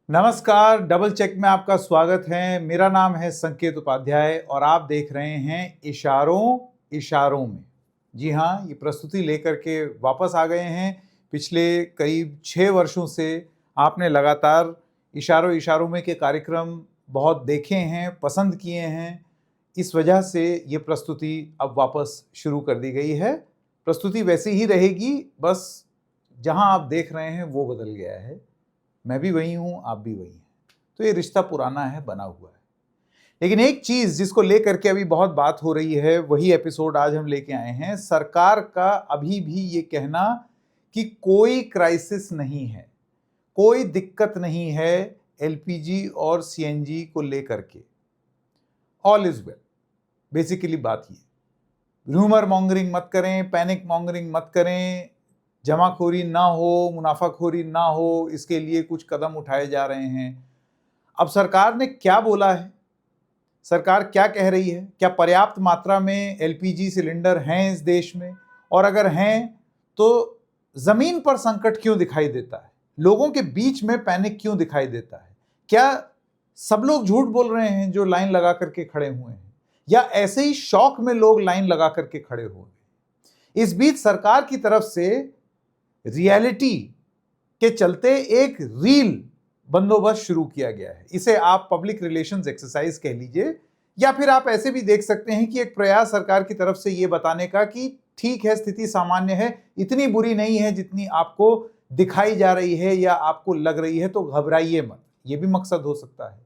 नमस्कार, double check में आपका स्वागत है। मेरा नाम है संकेत उपाध्याय और आप देख रहे हैं इशारों इशारों में। जी हाँ, ये प्रस्तुति लेकर के वापस आ गए हैं। पिछले करीब 6 वर्षों से आपने लगातार इशारों इशारों में के कार्यक्रम बहुत देखे हैं, पसंद किए हैं। इस वजह से ये प्रस्तुति अब वापस शुरू कर दी गई है। प्रस्तुति वैसी ही रहेगी, बस जहाँ आप देख रहे हैं वो बदल गया है। मैं भी वही हूं, आप भी वही हैं। तो ये रिश्ता पुराना है, बना हुआ है। लेकिन एक चीज जिसको लेकर के अभी बहुत बात हो रही है, वही एपिसोड आज हम लेके आए हैं। सरकार का अभी भी ये कहना कि कोई क्राइसिस नहीं है, कोई दिक्कत नहीं है एलपीजी और सीएनजी को लेकर के। All is well. बेसिकली बात ये, रूमर मॉन्गरिंग मत करें, पैनिक मॉन्गरिंग मत करें, जमाखोरी ना हो, मुनाफाखोरी ना हो, इसके लिए कुछ कदम उठाए जा रहे हैं। अब सरकार ने क्या बोला है, सरकार क्या कह रही है? क्या पर्याप्त मात्रा में एलपीजी सिलेंडर हैं इस देश में? और अगर हैं तो जमीन पर संकट क्यों दिखाई देता है? लोगों के बीच में पैनिक क्यों दिखाई देता है? क्या सब लोग झूठ बोल रहे हैं जो लाइन लगा करके खड़े हुए हैं, या ऐसे ही शौक में लोग लाइन लगा करके खड़े हुए हैं? इस बीच सरकार की तरफ से रियलिटी के चलते एक रील बंदोबस्त शुरू किया गया है। इसे आप पब्लिक रिलेशंस एक्सरसाइज कह लीजिए, या फिर आप ऐसे भी देख सकते हैं कि एक प्रयास सरकार की तरफ से यह बताने का कि ठीक है, स्थिति सामान्य है, इतनी बुरी नहीं है जितनी आपको दिखाई जा रही है या आपको लग रही है, तो घबराइए मत। यह भी मकसद हो सकता है।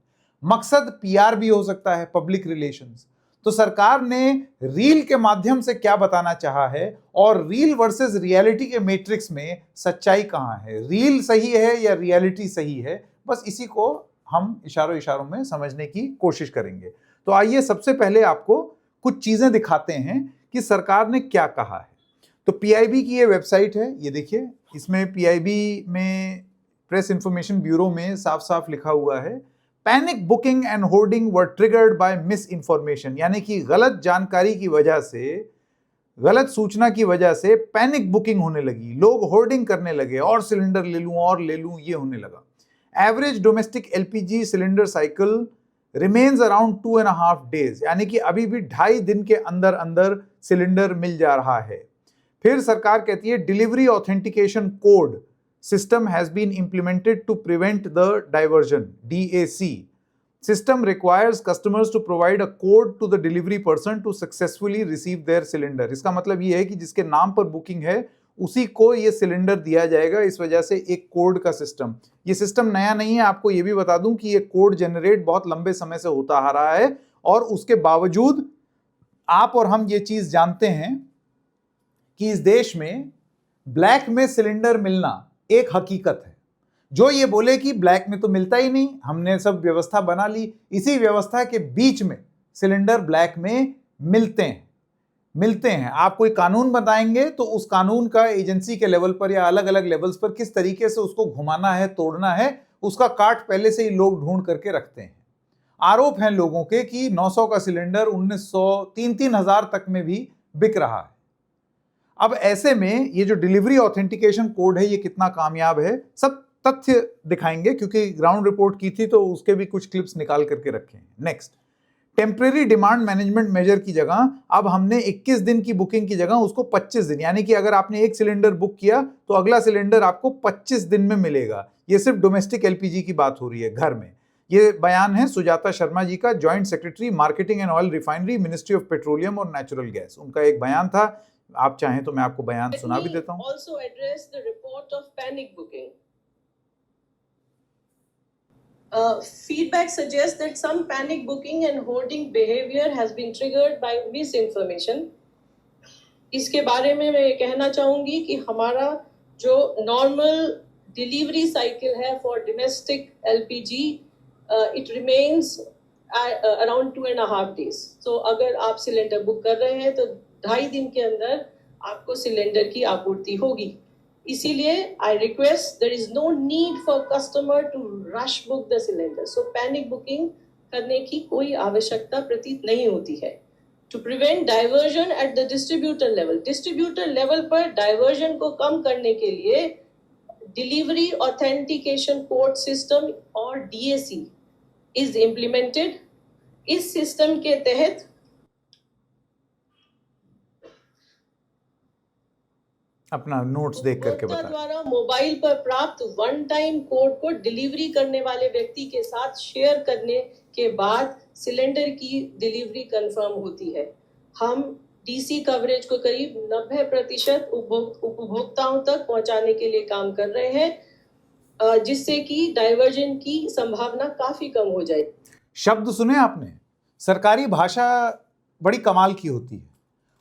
मकसद पीआर भी हो सकता है, पब्लिक रिलेशंस। तो सरकार ने रील के माध्यम से क्या बताना चाहा है, और रील वर्सेस रियलिटी के मैट्रिक्स में सच्चाई कहां है? रील सही है या रियलिटी सही है? बस इसी को हम इशारों इशारों में समझने की कोशिश करेंगे। तो आइए सबसे पहले आपको कुछ चीजें दिखाते हैं कि सरकार ने क्या कहा है। तो पीआईबी की ये वेबसाइट है, ये देखिए। इसमें पीआईबी में प्रेस इंफॉर्मेशन ब्यूरो में साफ साफ लिखा हुआ है, panic booking and hoarding were triggered by miss information. यानी कि गलत जानकारी की वजह से, गलत सूचना की वजह से पैनिक बुकिंग होने लगी, लोग होर्डिंग करने लगे, और सिलेंडर ले लूं और ले लूं, ये होने लगा। Average domestic LPG cylinder cycle remains around 2.5 days, यानी कि अभी भी 2.5 दिन के अंदर अंदर सिलेंडर मिल जा रहा है। फिर सरकार कहती है, delivery authentication code system has been implemented to prevent the diversion, DAC. System requires customers to provide a code to the delivery person to successfully receive their cylinder. इसका मतलब ये है कि जिसके नाम पर बुकिंग है उसी को ये सिलेंडर दिया जाएगा। इस वजह से एक कोड का सिस्टम, ये सिस्टम नया नहीं है। आपको ये भी बता दूं कि ये कोड जनरेट बहुत लंबे समय से होता आ रहा है, और उसके बावजूद आप और हम ये चीज जानते हैं कि इस देश में ब्लैक में सिलेंडर मिलना एक हकीकत है। जो ये बोले कि ब्लैक में तो मिलता ही नहीं, हमने सब व्यवस्था बना ली, इसी व्यवस्था के बीच में सिलेंडर ब्लैक में मिलते हैं। आप कोई कानून बताएंगे तो उस कानून का एजेंसी के लेवल पर या अलग अलग लेवल्स पर किस तरीके से उसको घुमाना है, तोड़ना है, उसका काट पहले से ही लोग ढूंढ करके रखते हैं। आरोप हैं लोगों के कि 900 का सिलेंडर 1900, 3,000 तक में भी बिक रहा है। अब ऐसे में ये जो डिलीवरी ऑथेंटिकेशन कोड है, ये कितना कामयाब है, सब तथ्य दिखाएंगे, क्योंकि ग्राउंड रिपोर्ट की थी तो उसके भी कुछ क्लिप्स निकाल करके रखे हैं। Next, temporary demand management measure की जगह अब हमने 21 दिन की बुकिंग की जगह उसको 25 दिन, यानी कि अगर आपने एक सिलेंडर बुक किया तो अगला सिलेंडर आपको 25 दिन में मिलेगा। ये सिर्फ डोमेस्टिक एलपीजी की बात हो रही है, घर में। ये बयान है सुजाता शर्मा जी का, joint secretary marketing and oil refinery, ministry of petroleum और नेचुरल गैस। उनका एक बयान था। आप चाहें तो मैं आपको बयान सुना भी देता हूं। Also address the report of panic booking. Feedback suggests that some panic booking and hoarding behavior has been triggered by misinformation. इसके बारे में मैं कहना चाहूंगी कि हमारा जो normal delivery cycle है for domestic LPG, it remains around 2.5 days. So अगर आप सिलेंडर बुक कर रहे हैं तो 2.5 दिन के अंदर आपको सिलेंडर की आपूर्ति होगी। इसीलिए I request, there is no need for customer to rush book the cylinder. So panic booking करने की कोई आवश्यकता प्रतीत नहीं होती है। To prevent diversion at the distributor level पर डाइवर्जन को कम करने के लिए delivery authentication code system or DAC is implemented. इस सिस्टम के तहत अपना नोट्स देख करके उपभोक्ता बता। द्वारा मोबाइल पर प्राप्त वन टाइम कोड को डिलीवरी करने वाले व्यक्ति के साथ शेयर करने के बाद सिलेंडर की डिलीवरी कंफर्म होती है। हम डीसी कवरेज को करीब 90% उपभोक्ताओं तक पहुंचाने के लिए काम कर रहे हैं, जिससे कि डाइवर्जन की संभावना काफी कम हो जाए। शब्द सुने आपने? सरकारी भाषा बड़ी कमाल की होती है।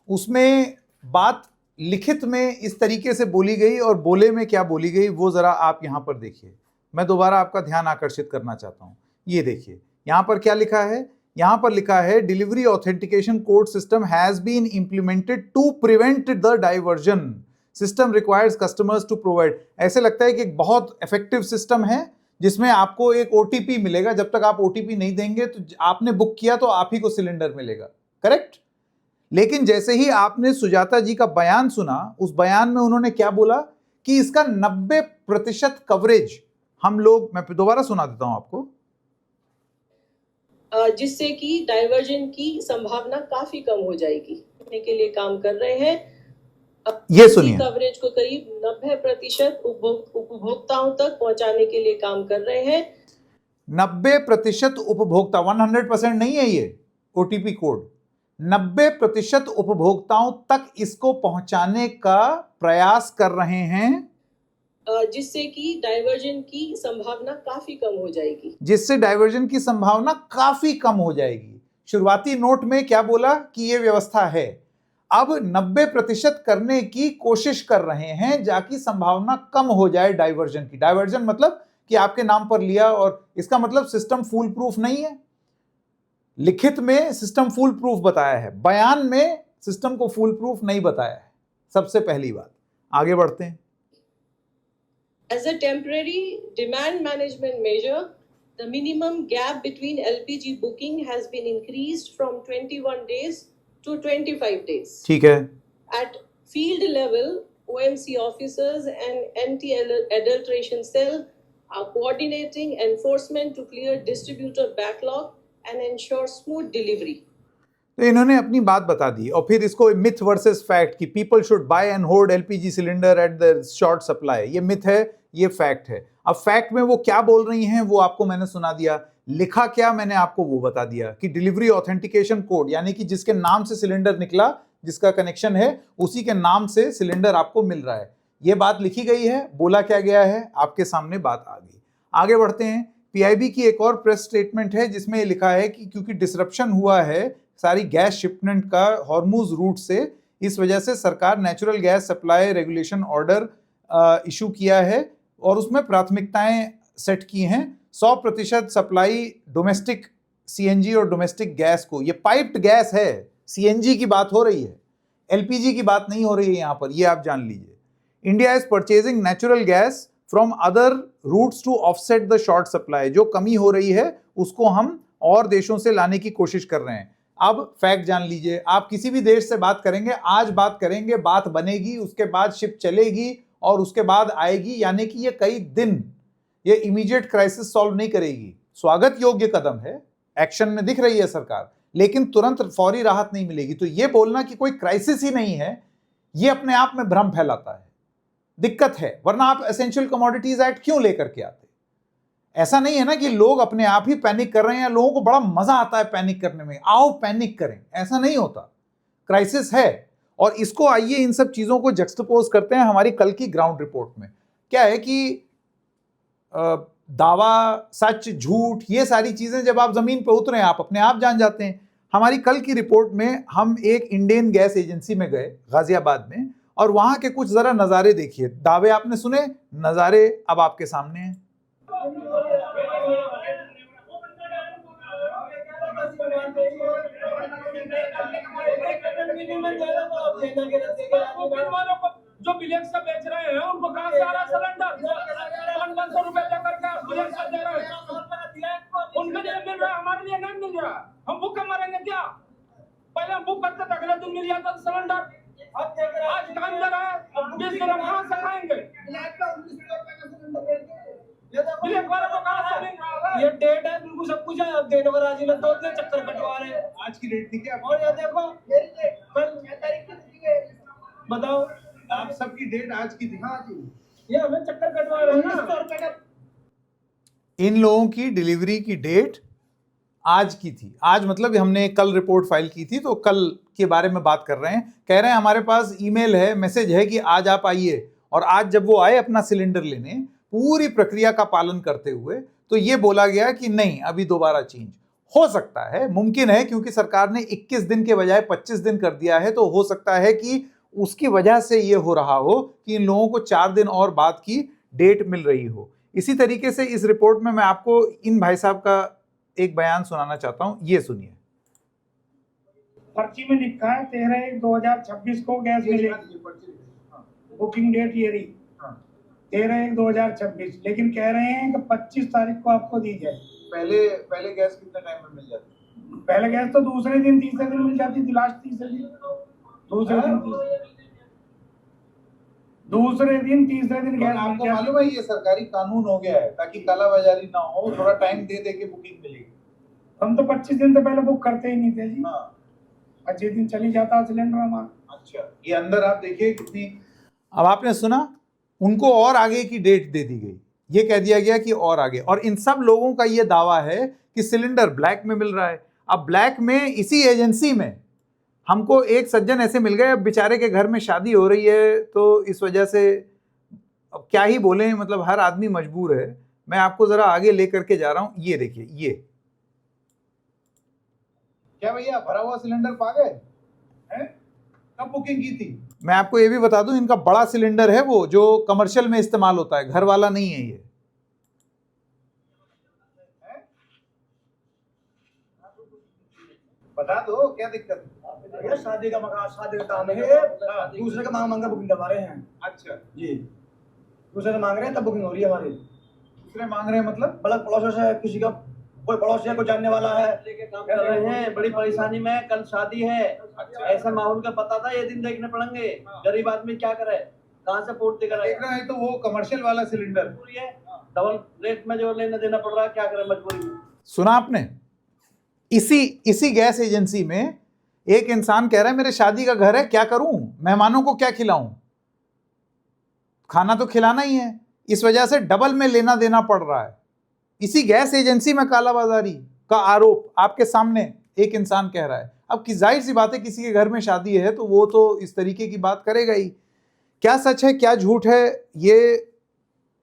उसमें बात लिखित में इस तरीके से बोली गई और बोले में क्या बोली गई वो जरा आप यहां पर देखिए। मैं दोबारा आपका ध्यान आकर्षित करना चाहता हूं। ये देखिए यहां पर क्या लिखा है। यहां पर लिखा है delivery authentication code system has been implemented to prevent the diversion system requires customers to provide. ऐसे लगता है कि एक बहुत इफेक्टिव सिस्टम है जिसमें आपको एक ओटीपी मिलेगा। जब तक आप ओटीपी नहीं देंगे तो आपने बुक किया तो आप ही को सिलेंडर मिलेगा, करेक्ट। लेकिन जैसे ही आपने सुजाता जी का बयान सुना, उस बयान में उन्होंने क्या बोला कि इसका 90% कवरेज हम लोग, मैं दोबारा सुना देता हूं आपको, जिससे कि डाइवर्जन की संभावना काफी कम हो जाएगी। के लिए काम कर रहे हैं। ये सुनिए, कवरेज को करीब 90% उपभोक्ताओं तक पहुंचाने के लिए काम कर रहे हैं। 90% उपभोक्ता, 100% नहीं है ये ओटीपी कोड। 90% उपभोक्ताओं तक इसको पहुंचाने का प्रयास कर रहे हैं, जिससे कि डाइवर्जन की संभावना काफी कम हो जाएगी। जिससे डाइवर्जन की संभावना काफी कम हो जाएगी। शुरुआती नोट में क्या बोला कि ये व्यवस्था है, अब 90% करने की कोशिश कर रहे हैं जाकि संभावना कम हो जाए डाइवर्जन की। डाइवर्जन मतलब कि आपके नाम पर लिया, और इसका मतलब सिस्टम फूल प्रूफ नहीं है। लिखित में सिस्टम फूल प्रूफ बताया है, बयान में सिस्टम को फूल प्रूफ नहीं बताया है। सबसे पहली बात, आगे बढ़ते हैं। As a temporary demand management measure, the minimum gap between LPG booking has been increased from 21 days to 25 days. ठीक है। At field level, OMC officers and anti-adulteration cell are coordinating enforcement to clear distributor backlog and ensure smooth delivery. तो इन्होंने अपनी बात बता दी और फिर इसको मिथ वर्सेस फैक्ट कि people should buy and hold LPG cylinder at the short supply. ये मिथ है, ये फैक्ट है। अब फैक्ट में वो क्या बोल रही हैं वो आपको मैंने सुना दिया। लिखा क्या मैंने आपको वो बता दिया कि डिलीवरी ऑथेंटिकेशन कोड, यानी कि जिसके नाम से सिलेंडर निकला, जिसका कनेक्शन है उसी के नाम से सिलेंडर आपको मिल रहा है। ये बात लिखी गई है, बोला क्या गया है, आपके सामने बात आ गई। आगे बढ़ते हैं। पीआईबी की एक और प्रेस स्टेटमेंट है जिसमें लिखा है कि क्योंकि डिसरप्शन हुआ है सारी गैस शिपमेंट का हॉर्मुज रूट से, इस वजह से सरकार natural gas supply regulation order issue किया है और उसमें प्राथमिकताएं सेट की हैं। 100% सप्लाई डोमेस्टिक सीएनजी और डोमेस्टिक गैस को, ये पाइप्ड गैस है, सीएनजी की बात हो रही है, एलपीजी की बात नहीं हो रही है यहां पर, ये आप जान लीजिए। India is purchasing natural gas from other routes to offset the short supply. जो कमी हो रही है उसको हम और देशों से लाने की कोशिश कर रहे हैं। अब फैक्ट जान लीजिए, आप किसी भी देश से बात करेंगे, आज बात करेंगे, बात बनेगी, उसके बाद शिप चलेगी और उसके बाद आएगी, यानी कि ये कई दिन, ये इमीडिएट क्राइसिस सॉल्व नहीं करेगी। स्वागत योग्य कदम है, एक्शन में दिख रही है सरकार, लेकिन तुरंत फौरी राहत नहीं मिलेगी। तो ये बोलना कि कोई क्राइसिस ही नहीं है, ये अपने आप में भ्रम फैलाता है, दिक्कत है। वरना आप एसेंशियल कमोडिटीज एक्ट क्यों लेकर के आते? ऐसा नहीं है ना कि लोग अपने आप ही पैनिक कर रहे हैं, लोगों को बड़ा मजा आता है पैनिक करने में, आओ पैनिक करें, ऐसा नहीं होता। क्राइसिस है और इसको आइए इन सब चीजों को जक्सटपोज करते हैं हमारी कल की ग्राउंड रिपोर्ट में। क्या है कि दावा, सच, झूठ, ये सारी चीजें जब आप जमीन पर उतरे आप अपने आप जान जाते हैं। हमारी कल की रिपोर्ट में हम एक इंडियन गैस एजेंसी में गए गाजियाबाद में, और वहां के कुछ जरा नजारे देखिए। दावे आपने सुने, नजारे अब आपके सामने हैं। जो ब्लैक से बेच रहे हैं उनको कहां से आ रहा सिलेंडर? 500 रुपए देकर के ब्लैक से दे रहे हैं, उनके लिए मिल रहा है, हमारे लिए नहीं मिल रहा। हम भूखे मरेंगे क्या? पहले हम बुक करते थे, अगले दिन मिल जाता सिलेंडर। आज काम दे रहा है, 20 दिन कहां से खाएंगे? है। ये डेट है, बिल्कुल सब कुछ है। अब देने वाला जिला तो इतने चक्कर कटवा रहे हैं। आज की डेट थी क्या? और ये देखो कल 6 तारीख की थी ये। बताओ आप सबकी डेट आज की थी? हाँ जी। ये हमें चक्कर कटवा रहे हैं ना। इन लोगों की डिलीवरी की डेट आज की थी। आज मतलब हमने कल रिपोर्ट फाइल की थी, तो कल के बारे में बात कर रहे हैं। कह रहे हैं हमारे पास ईमेल है, मैसेज है कि आज आप आइए। और आज जब वो आए अपना सिलेंडर लेने, पूरी प्रक्रिया का पालन करते हुए, तो ये बोला गया कि नहीं, अभी दोबारा चेंज हो सकता है, मुमकिन है, क्योंकि सरकार ने 21 दिन के बजाय 25 दिन कर दिया है। तो हो सकता है कि उसकी वजह से ये हो रहा हो कि इन लोगों को 4 दिन और बाद की डेट मिल रही हो। इसी तरीके से इस रिपोर्ट में मैं आपको इन भाई साहब का एक बयान सुनाना चाहता हूं, ये सुनिए। पर्ची में लिखा है 13/1/2026 को गैस मिलेगी। बुकिंग डेट ये रही 13/1/2026, लेकिन कह रहे हैं कि 25 तारीख को आपको दी जाए। पहले गैस कितने टाइम में मिल जाती? पहले गैस तो दूसरे दिन तीसरे दिन मिल जाती थी, लास्ट तीसरे दिन, दूसरे दिन तीसरे दिन गैस। आपको मालूम है ये सरकारी कानून हो गया है ताकि कालाबाजारी ना हो, थोड़ा टाइम दे दे के बुकिंग मिलेगी। हम तो 25 दिन से पहले बुक करते ही नहीं थे जी। हाँ, 25 दिन चली जाता सिलेंडर हमारा। अच्छा, ये अंदर आप देखिए कितनी। अब आपने सुना, उनको और आगे की डेट दे दी गई, ये कह दिया गया कि और आगे। और इन सब लोगों का ये दावा है कि सिलेंडर ब्लैक में मिल रहा है। अब ब्लैक में इसी एजेंसी में हमको एक सज्जन ऐसे मिल गए, अब बेचारे के घर में शादी हो रही है, तो इस वजह से अब क्या ही बोले, मतलब हर आदमी मजबूर है। मैं आपको जरा आगे लेकर के जा रहा हूं, ये देखिए। ये क्या भैया, भरा हुआ सिलेंडर पा गए हैं? कब बुकिंग की थी? मैं आपको ये भी बता दूं, इनका बड़ा सिलेंडर है, वो जो कमर्शियल में इस्तेमाल होता है, घर वाला नहीं है ये। बता दो क्या दिक्कत है? शादी का मकान, शादी का काम है, दूसरे का मांगा बुकिंग करवा रहे हैं। अच्छा जी, दूसरे का मांग रहे हैं तब बुकिंग हो रही है हमारी। दूसरे मांग रहे हैं मतलब? बड़ा पड़ोस है, किसी का कोई पड़ोसी है, कोई जानने वाला है। कर रहे हैं, बड़ी परेशानी में, कल शादी है। ऐसा माहौल का पता था, ये दिन देखने पड़ेंगे। गरीब आदमी क्या करे, कहाँ से पूर्ति करे? देख रहे हैं तो वो कमर्शियल वाला सिलेंडर मजबूरी है, डबल रेट में जो लेना देना पड़ रहा है, क्या करे मजबूरी में। सुना आपने? इसी गैस एजेंसी में एक इंसान कह रहा है मेरे शादी का घर है, क्या करूं, मेहमानों को क्या खिलाऊं, खाना तो खिलाना ही है, इस वजह से डबल में लेना देना पड़ रहा है। इसी गैस एजेंसी में कालाबाजारी का आरोप आपके सामने एक इंसान कह रहा है। अब की जाहिर सी बात है, किसी के घर में शादी है तो वो तो इस तरीके की बात करेगा ही। क्या सच है क्या झूठ है, ये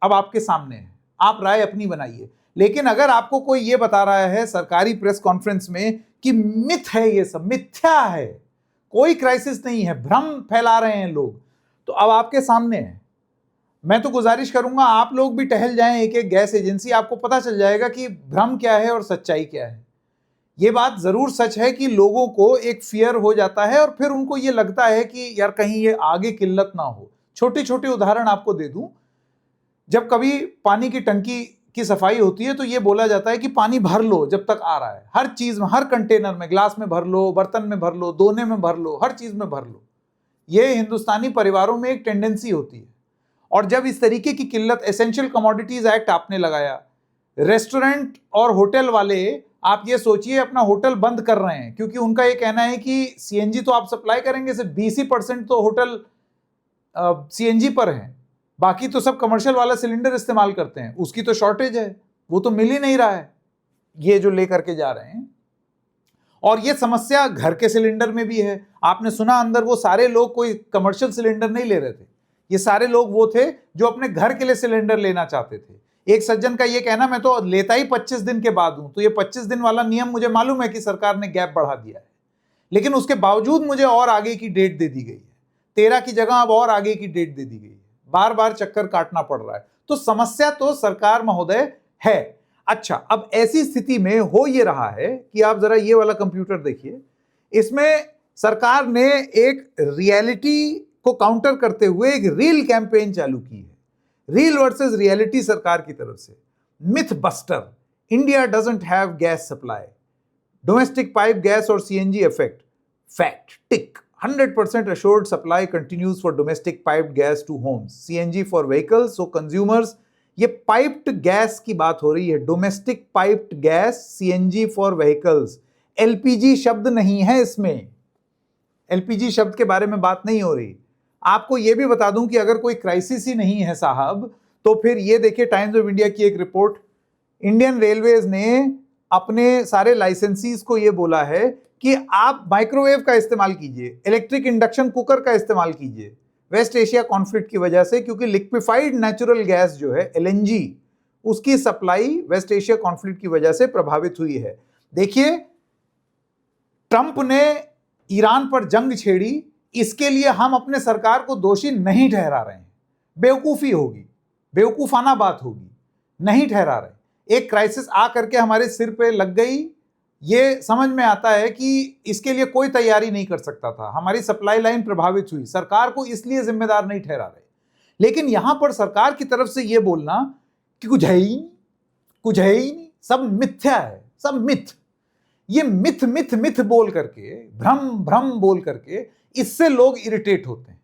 अब आपके सामने है, आप राय अपनी बनाइए। लेकिन अगर आपको कोई ये बता रहा है सरकारी प्रेस कॉन्फ्रेंस में कि मिथ है, ये सब मिथ्या है, कोई क्राइसिस नहीं है, भ्रम फैला रहे हैं लोग, तो अब आपके सामने है। मैं तो गुजारिश करूंगा आप लोग भी टहल जाएं एक एक गैस एजेंसी, आपको पता चल जाएगा कि भ्रम क्या है और सच्चाई क्या है। ये बात जरूर सच है कि लोगों को एक फियर हो जाता है और फिर उनको ये लगता है कि यार कहीं ये आगे किल्लत ना हो। छोटे छोटे उदाहरण आपको दे दूं, जब कभी पानी की टंकी की सफाई होती है तो ये बोला जाता है कि पानी भर लो जब तक आ रहा है, हर चीज में, हर कंटेनर में, ग्लास में भर लो, बर्तन में भर लो, दोने में भर लो, हर चीज में भर लो। ये हिंदुस्तानी परिवारों में एक टेंडेंसी होती है। और जब इस तरीके की किल्लत, एसेंशियल कमोडिटीज एक्ट आपने लगाया, रेस्टोरेंट और होटल वाले, आप ये सोचिए अपना होटल बंद कर रहे हैं क्योंकि उनका ये कहना है कि सीएनजी तो आप सप्लाई करेंगे, सिर्फ 20% तो होटल सीएनजी पर है, बाकी तो सब कमर्शियल वाला सिलेंडर इस्तेमाल करते हैं, उसकी तो शॉर्टेज है, वो तो मिल ही नहीं रहा है, ये जो लेकर के जा रहे हैं। और ये समस्या घर के सिलेंडर में भी है। आपने सुना अंदर वो सारे लोग कोई कमर्शियल सिलेंडर नहीं ले रहे थे, ये सारे लोग वो थे जो अपने घर के लिए सिलेंडर लेना चाहते थे। एक सज्जन का ये कहना, मैं तो लेता ही 25 दिन के बाद हूं, तो ये 25 दिन वाला नियम मुझे मालूम है कि सरकार ने गैप बढ़ा दिया है, लेकिन उसके बावजूद मुझे और आगे की डेट दे दी गई है, 13 की जगह अब और आगे की डेट दे दी गई है, बार बार चक्कर काटना पड़ रहा है। तो समस्या तो सरकार महोदय है। अच्छा, अब ऐसी स्थिति में हो ये रहा है कि आप जरा ये वाला कंप्यूटर देखिए, इसमें सरकार ने एक रियलिटी को काउंटर करते हुए एक रील कैंपेन चालू की है, रील वर्सेस रियलिटी सरकार की तरफ से। Myth buster, India doesn't have gas supply, domestic pipe gas और CNG effect, fact, tick, 100% assured supply continues for domestic piped gas to homes, CNG for vehicles, so consumers ये piped gas की बात हो रही है, domestic piped gas CNG for vehicles. LPG शब्द नहीं है इसमें, एलपीजी शब्द के बारे में बात नहीं हो रही। आपको यह भी बता दूं कि अगर कोई क्राइसिस ही नहीं है साहब, तो फिर ये देखिए टाइम्स ऑफ इंडिया की एक रिपोर्ट, इंडियन रेलवेज ने अपने सारे लाइसेंसीज को यह बोला है कि आप माइक्रोवेव का इस्तेमाल कीजिए, इलेक्ट्रिक इंडक्शन कुकर का इस्तेमाल कीजिए वेस्ट एशिया कॉन्फ्लिक्ट की वजह से, क्योंकि लिक्विफाइड नेचुरल गैस जो है एलएनजी, उसकी सप्लाई वेस्ट एशिया कॉन्फ्लिक्ट की वजह से प्रभावित हुई है। देखिए, ट्रंप ने ईरान पर जंग छेड़ी, इसके लिए हम अपने सरकार को दोषी नहीं ठहरा रहे हैं, बेवकूफी होगी, बेवकूफाना बात होगी, नहीं ठहरा रहे। एक क्राइसिस आ करके हमारे सिर पे लग गई, ये समझ में आता है कि इसके लिए कोई तैयारी नहीं कर सकता था, हमारी सप्लाई लाइन प्रभावित हुई, सरकार को इसलिए जिम्मेदार नहीं ठहरा रहे। लेकिन यहां पर सरकार की तरफ से यह बोलना कि कुछ है ही नहीं, कुछ है ही नहीं, सब मिथ्या है, सब मिथ, ये मिथ मिथ मिथ बोल करके, भ्रम भ्रम बोल करके, इससे लोग इरिटेट होते हैं।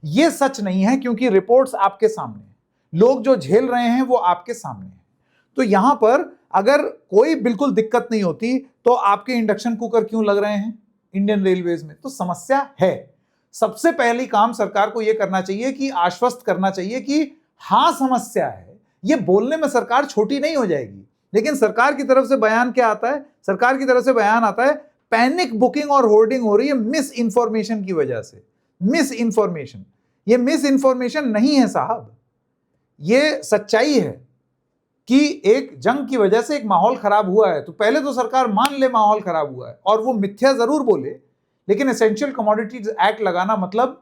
ये सच नहीं है, क्योंकि रिपोर्ट्स आपके सामने हैं, लोग जो झेल रहे हैं वो आपके सामने है। तो यहां पर अगर कोई बिल्कुल दिक्कत नहीं होती तो आपके इंडक्शन कुकर क्यों लग रहे हैं इंडियन रेलवेज में? तो समस्या है। सबसे पहली काम सरकार को यह करना चाहिए कि आश्वस्त करना चाहिए कि हां समस्या है। यह बोलने में सरकार छोटी नहीं हो जाएगी, लेकिन सरकार की तरफ से बयान क्या आता है? सरकार की तरफ से बयान आता है पैनिक बुकिंग और होर्डिंग हो रही है मिस इंफॉर्मेशन की वजह से। मिस इंफॉर्मेशन, यह मिस इंफॉर्मेशन नहीं है साहब, यह सच्चाई है कि एक जंग की वजह से एक माहौल खराब हुआ है। तो पहले तो सरकार मान ले माहौल खराब हुआ है, और वो मिथ्या जरूर बोले, लेकिन एसेंशियल कमोडिटीज एक्ट लगाना मतलब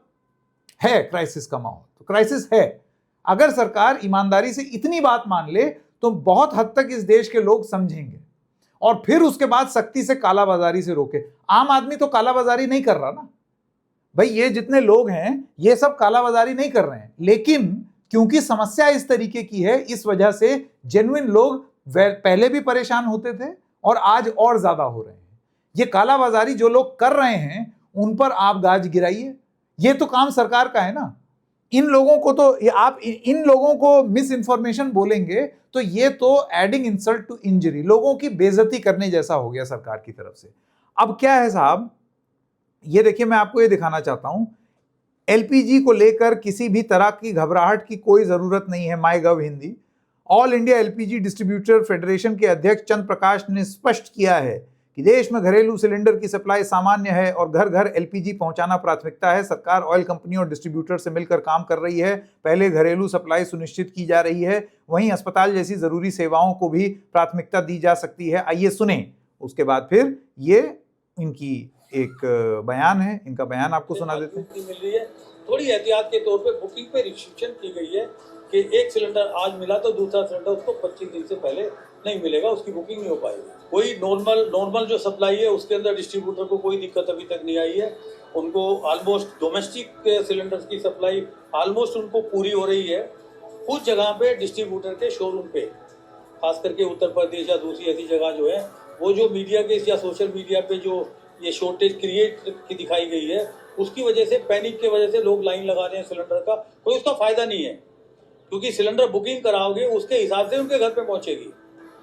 है क्राइसिस का माहौल, तो क्राइसिस है। अगर सरकार ईमानदारी से इतनी बात मान ले तो बहुत हद तक इस देश के लोग समझेंगे, और फिर उसके बाद सख्ती से कालाबाजारी से रोके। आम आदमी तो कालाबाजारी नहीं कर रहा ना भाई, ये जितने लोग हैं ये सब कालाबाजारी नहीं कर रहे हैं, लेकिन क्योंकि समस्या इस तरीके की है, इस वजह से जेन्युइन लोग पहले भी परेशान होते थे और आज और ज्यादा हो रहे हैं। ये कालाबाजारी जो लोग कर रहे हैं उन पर आप गाज गिराइए, ये तो काम सरकार का है ना। इन लोगों को तो आप इन लोगों को मिस इंफॉर्मेशन बोलेंगे तो ये तो एडिंग इंसल्ट टू इंजरी, लोगों की बेइज्जती करने जैसा हो गया सरकार की तरफ से। अब क्या है साहब, ये देखिए मैं आपको ये दिखाना चाहता हूं, एलपीजी को लेकर किसी भी तरह की घबराहट की कोई जरूरत नहीं है। MyGov Hindi, All India LPG Distributor Federation के अध्यक्ष चंद्र प्रकाश ने स्पष्ट किया है कि देश में घरेलू सिलेंडर की सप्लाई सामान्य है और घर घर एलपीजी पहुंचाना प्राथमिकता है। सरकार ऑयल कंपनियों और डिस्ट्रीब्यूटर से मिलकर काम कर रही है। पहले घरेलू सप्लाई सुनिश्चित की जा रही है, वहीं अस्पताल जैसी जरूरी सेवाओं को भी प्राथमिकता दी जा सकती है। आइए सुने, उसके बाद फिर ये इनकी एक बयान है, इनका बयान आपको सुना देते हैं। मिल रही है, थोड़ी एहतियात के तौर पे बुकिंग पे रिस्ट्रिक्शन की गई है कि एक सिलेंडर आज मिला तो दूसरा सिलेंडर उसको 25 दिन से पहले नहीं मिलेगा, उसकी बुकिंग नहीं हो पाएगी। कोई नॉर्मल जो सप्लाई है उसके अंदर डिस्ट्रीब्यूटर को कोई दिक्कत अभी तक नहीं आई है। उनको ऑलमोस्ट डोमेस्टिक सिलेंडर्स की सप्लाई ऑलमोस्ट उनको पूरी हो रही है। कुछ जगह पे डिस्ट्रीब्यूटर के शोरूम पे, खास करके उत्तर प्रदेश या दूसरी ऐसी जगह जो है, वो जो मीडिया के या सोशल मीडिया पे जो ये शॉर्टेज क्रिएट की दिखाई गई है, उसकी वजह से, पैनिक की वजह से लोग लाइन लगा रहे हैं सिलेंडर का। कोई उसका फायदा नहीं है, क्योंकि सिलेंडर बुकिंग कराओगे उसके हिसाब से उनके घर पे पहुंचेगी।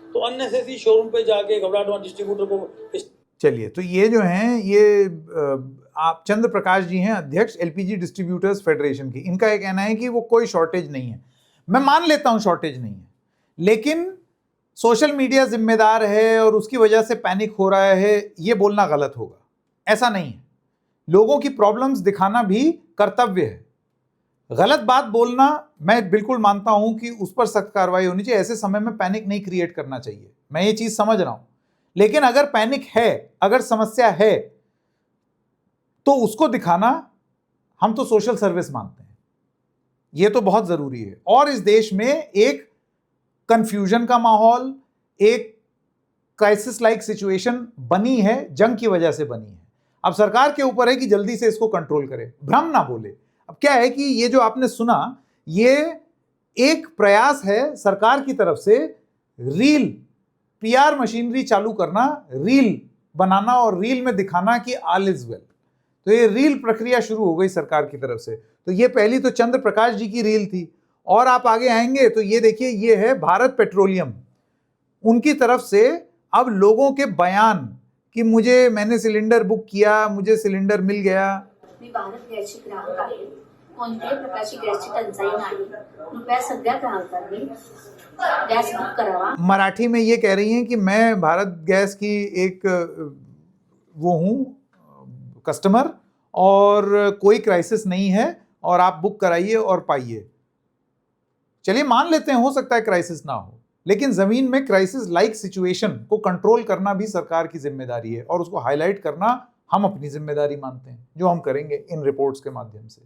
तो अननेसेसरी शोरूम पे जाके घबराहट डिस्ट्रीब्यूटर को। चलिए, तो ये जो हैं ये आप चंद्र प्रकाश जी हैं, अध्यक्ष एलपीजी डिस्ट्रीब्यूटर्स फेडरेशन की। इनका ये कहना है कि वो कोई शॉर्टेज नहीं है। मैं मान लेता हूं शॉर्टेज नहीं है, लेकिन सोशल मीडिया जिम्मेदार है और उसकी वजह से पैनिक हो रहा है, ये बोलना गलत होगा। ऐसा नहीं है, लोगों की प्रॉब्लम्स दिखाना भी कर्तव्य है। गलत बात बोलना मैं बिल्कुल मानता हूं कि उस पर सख्त कार्रवाई होनी चाहिए। ऐसे समय में पैनिक नहीं क्रिएट करना चाहिए, मैं ये चीज समझ रहा हूं। लेकिन अगर पैनिक है, अगर समस्या है, तो उसको दिखाना हम तो सोशल सर्विस मानते हैं, ये तो बहुत जरूरी है। और इस देश में एक कंफ्यूजन का माहौल, एक क्राइसिस लाइक सिचुएशन बनी है, जंग की वजह से बनी है। अब सरकार के ऊपर है कि जल्दी से इसको कंट्रोल करे, भ्रम ना बोले। अब क्या है कि ये जो आपने सुना, ये एक प्रयास है सरकार की तरफ से रील पीआर मशीनरी चालू करना, रील बनाना और रील में दिखाना कि ऑल इज वेल। तो ये रील प्रक्रिया शुरू हो गई सरकार की तरफ से। तो ये पहली तो चंद्र प्रकाश जी की रील थी, और आप आगे आएंगे तो ये देखिए, ये है भारत पेट्रोलियम, उनकी तरफ से अब लोगों के बयान कि मैंने सिलेंडर बुक किया, मुझे सिलेंडर मिल गया। मी भारत गॅसची ग्राहक आहे. कोणत्याही प्रकारची गॅसची टंचाई नाही. कृपया सगळ्या ग्राहकांनी गॅस बुक करावा. मराठी में ये कह रही हैं कि मैं भारत गैस की एक वो हूँ कस्टमर और कोई क्राइसिस नहीं है और आप बुक कराइए और पाइए। चलिए मान लेते हैं, हो सकता है क्राइसिस ना हो, लेकिन जमीन में क्राइसिस लाइक सिचुएशन को कंट्रोल करना भी सरकार की जिम्मेदारी है और उसको हाईलाइट करना हम अपनी जिम्मेदारी मानते हैं, जो हम करेंगे इन रिपोर्ट्स के माध्यम से।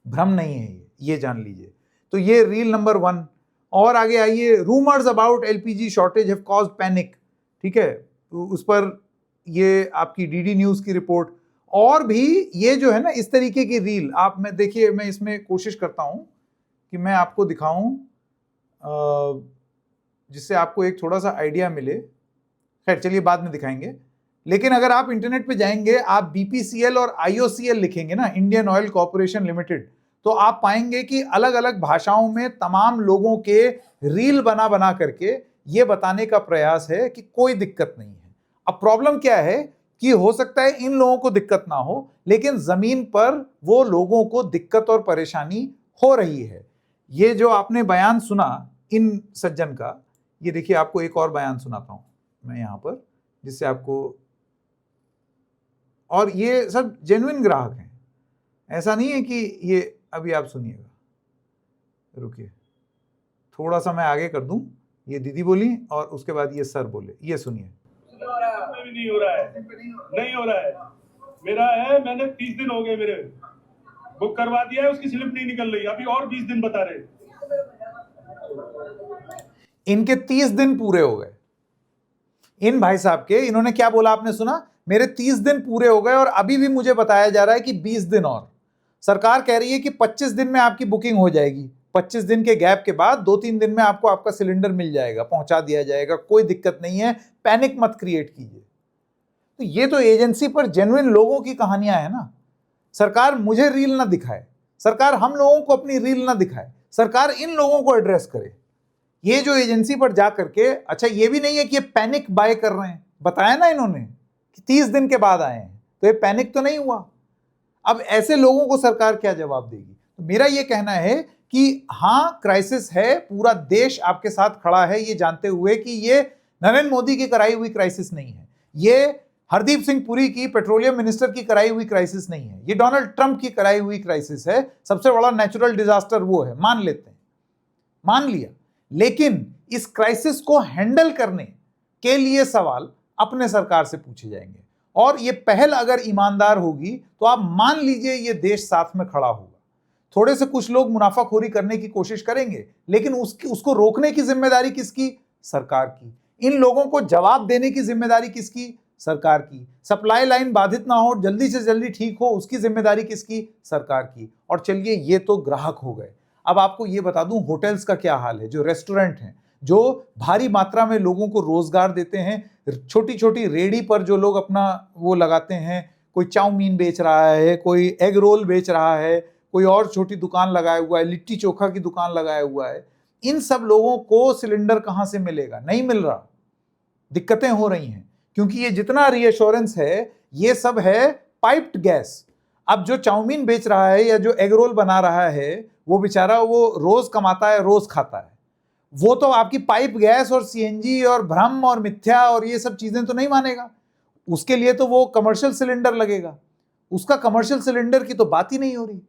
भ्रम नहीं है ये जान लीजिए। तो ये रील नंबर 1। और आगे आइए, rumours about LPG shortage have caused panic, ठीक है, तो उस पर ये आपकी डीडी न्यूज़ की रिपोर्ट। और भी ये जो है ना इस तरीके की रील आप में देखिए, मैं इसमें कोशिश करता हूँ कि मैं आपको दिखाऊं जिससे आपको एक थोड़ा सा आइडिया मिले। खैर चलिए बाद में दिखाएंगे, लेकिन अगर आप इंटरनेट पे जाएंगे, आप बीपीसीएल और आईओसीएल लिखेंगे ना, इंडियन ऑयल कॉर्पोरेशन लिमिटेड, तो आप पाएंगे कि अलग अलग भाषाओं में तमाम लोगों के रील बना बना करके ये बताने का प्रयास है कि कोई दिक्कत नहीं है। अब प्रॉब्लम क्या है कि हो सकता है इन लोगों को दिक्कत ना हो, लेकिन जमीन पर वो लोगों को दिक्कत और परेशानी हो रही है। ये जो आपने बयान सुना इन सज्जन का, ये देखिए आपको एक और बयान सुनाता हूं मैं यहां पर, जिससे आपको, और ये सब जेन्युइन ग्राहक हैं, ऐसा नहीं है कि ये, अभी आप सुनिएगा, रुकिए थोड़ा सा मैं आगे कर दूं। ये दीदी बोली और उसके बाद ये सर बोले, ये सुनिए। नहीं हो रहा है, नहीं हो रहा है। मेरा है, मैंने 30 दिन हो गए मेरे बुक करवा दिया है, उसकी स्लिप नहीं निकल रही, अभी और 20 दिन बता रहे। इनके 30 दिन पूरे हो गए, इन भाई साहब के। इन्होंने क्या बोला आपने सुना? मेरे 30 दिन पूरे हो गए और अभी भी मुझे बताया जा रहा है कि 20 दिन और। सरकार कह रही है कि 25 दिन में आपकी बुकिंग हो जाएगी, 25 दिन के गैप के बाद 2-3 दिन में आपको आपका सिलेंडर मिल जाएगा, पहुंचा दिया जाएगा, कोई दिक्कत नहीं है, पैनिक मत क्रिएट कीजिए। तो ये तो एजेंसी पर जेन्युइन लोगों की कहानियां है ना। सरकार मुझे रील ना दिखाए, सरकार हम लोगों को अपनी रील ना दिखाए, सरकार इन लोगों को एड्रेस करे। ये जो एजेंसी पर जा करके, अच्छा ये भी नहीं है कि ये पैनिक बाय कर रहे हैं, बताया ना इन्होंने कि 30 दिन के बाद आए हैं, तो ये पैनिक तो नहीं हुआ। अब ऐसे लोगों को सरकार क्या जवाब देगी? तो मेरा ये कहना है कि हाँ क्राइसिस है, पूरा देश आपके साथ खड़ा है ये जानते हुए कि ये नरेंद्र मोदी की कराई हुई क्राइसिस नहीं है, ये हरदीप सिंह पुरी की पेट्रोलियम मिनिस्टर की कराई हुई क्राइसिस नहीं है, ये डोनाल्ड ट्रंप की कराई हुई क्राइसिस है। सबसे बड़ा नेचुरल डिजास्टर वो है, मान लेते हैं, मान लिया, लेकिन इस क्राइसिस को हैंडल करने के लिए सवाल अपने सरकार से पूछे जाएंगे और ये पहल अगर ईमानदार होगी तो आप मान लीजिए ये देश साथ में खड़ा होगा। थोड़े से कुछ लोग मुनाफाखोरी करने की कोशिश करेंगे, लेकिन उसको रोकने की जिम्मेदारी किसकी? सरकार की। इन लोगों को जवाब देने की जिम्मेदारी किसकी? सरकार की। सप्लाई लाइन बाधित ना हो, जल्दी से जल्दी ठीक हो, उसकी जिम्मेदारी किसकी? सरकार की। और चलिए ये तो ग्राहक हो गए। अब आपको ये बता दूं होटल्स का क्या हाल है, जो रेस्टोरेंट हैं, जो भारी मात्रा में लोगों को रोजगार देते हैं, छोटी छोटी रेडी पर जो लोग अपना वो लगाते हैं, कोई चाउमीन बेच रहा है, कोई एग रोल बेच रहा है, कोई और छोटी दुकान लगाया हुआ है, लिट्टी चोखा की दुकान लगाया हुआ है, इन सब लोगों को सिलेंडर कहां से मिलेगा? नहीं मिल रहा, दिक्कतें हो रही हैं, क्योंकि ये जितना रीएश्योरेंस है ये सब है पाइप्ड गैस। अब जो चाउमीन बेच रहा है या जो एग रोल बना रहा है, वो बेचारा वो रोज कमाता है, रोज खाता है, वो तो आपकी पाइप गैस और सीएनजी और भ्रम और मिथ्या और ये सब चीजें तो नहीं मानेगा। उसके लिए तो वो कमर्शियल सिलेंडर लगेगा, उसका कमर्शियल सिलेंडर की तो बात ही नहीं हो रही।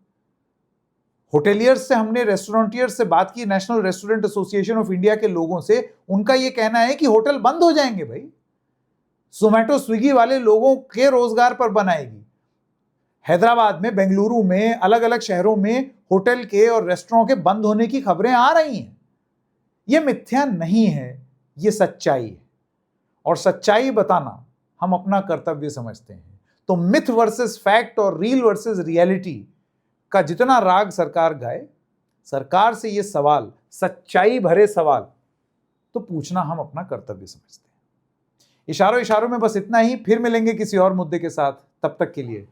होटेलियर्स से हमने, रेस्टोरेंटियर्स से बात की, national restaurant association of India के लोगों से, उनका ये कहना है कि होटल बंद हो जाएंगे भाई, जोमैटो स्विगी वाले लोगों के रोजगार पर बनाएगी। हैदराबाद में, बेंगलुरु में, अलग अलग शहरों में होटल के और रेस्टोरेंट के बंद होने की खबरें आ रही हैं। ये मिथ्या नहीं है, ये सच्चाई है, और सच्चाई बताना हम अपना कर्तव्य समझते हैं। तो मिथ वर्सेस फैक्ट और रील वर्सेस रियलिटी का जितना राग सरकार गाए, सरकार से ये सवाल, सच्चाई भरे सवाल तो पूछना हम अपना कर्तव्य समझते हैं। इशारों इशारों में बस इतना ही, फिर मिलेंगे किसी और मुद्दे के साथ, तब तक के लिए